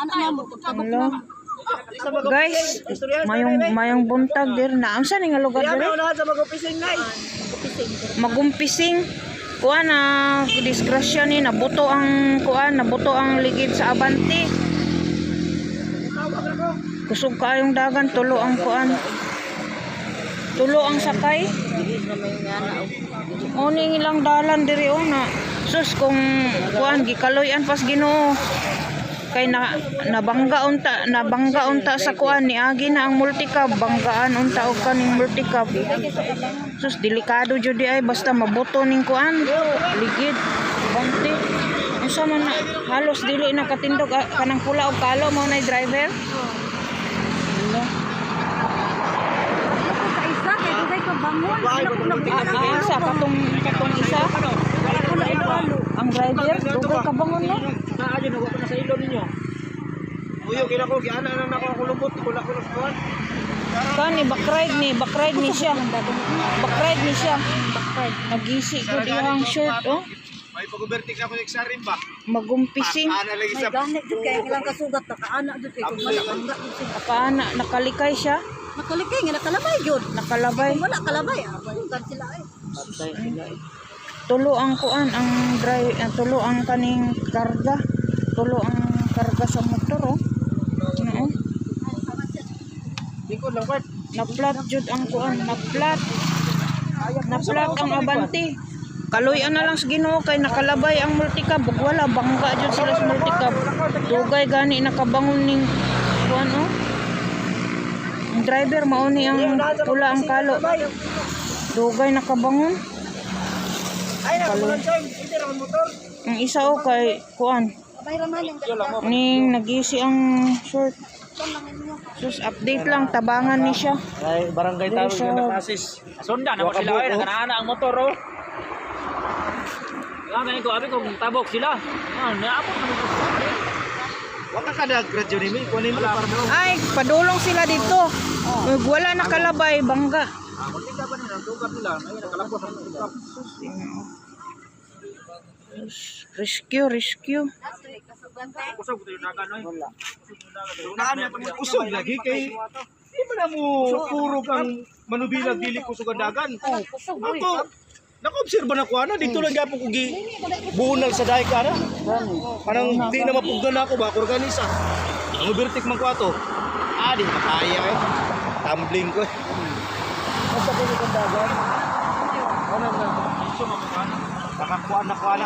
Hello. Guys, mayong buntag dir na. Unsa ni nga lugar dire? Magumpising. Kuan na disgrasya ni nabuto ang ligid sa Abante. Kusog kayong dagan tulo ang kuan. Tulo ang sakay. Oni ilang dalan diri na. Sus kung kuan gikaloyan pas Ginoo. Kay nabangga unta sa kuan ni agi na ang multicab, banggaan unta og kaning multicab. Sus delikado jud di ay basta mabuto ning kuan ligid Abante. Unsa man na halos dili na katindog kanang pula og kalo mao nay driver. Sa katong isa ang driver dugay ka bangon no. Naa jud ako na sa ilo ninyo. Uyo kina ko giana na nako ako lubot kula ko kuan. Kani backride ni siya. Nagisi ko dihang short oh. May pag-overtake ako sa eksarin ba? Magumpising. Ana lagi sa. Ganit jud kay ilang kasugat nakaana jud kay kung wala kang Nakaana nakalikay siya. nakalikay nga nakalabay jud. Nakalabay. Kung wala kalabay, kan sila eh. Tulo ang kuan ang tulo ang kaning karga. Tulo ang karga sa motor oh. Oo. Likod lang part. Na-flat jud ang kuan, na-flat ang Abante. Kaluyan na lang sa Ginoo kay nakalabay ang multicab, ug wala bangga jud sila sa multicab. Dugay gani nakabangon ning kuan oh. Ang driver mao ni ang pula ang kalo. Dugay nakabangon. Ay na mo hindi ra motor. Ang isa o kay kuan ning nagisi ang short. Sus update lang tabangan ni siya. Ay barangay tawag yung nakasis. Sunda na mo sila ay nakanaana ang motor oh. Ganito abi ko tabok sila. Naabot na mo. Wala ka nag-grad yun ni kunin mo para mo. Ay padulong sila dito. Ug wala nakalabay bangga. Kunti ka ba nila dugar nila ay nakalapos ang truck. Rescue. Kusog to yung dagan oy. Wala. Kusog lagi kay di man mo puro kang manubilag dili kusog ang dagan. Ako naka-obserba na ko ana dito lang gyapon ko gi bunal sa dahi ko ana. Parang di na mapugdan ako ba organisa. Ang overtake man ko ato. Di makaya eh. Tumbling ko eh. Basta ko yung dagan. Ano na? Iso mo ka. Nakakuan na kuan.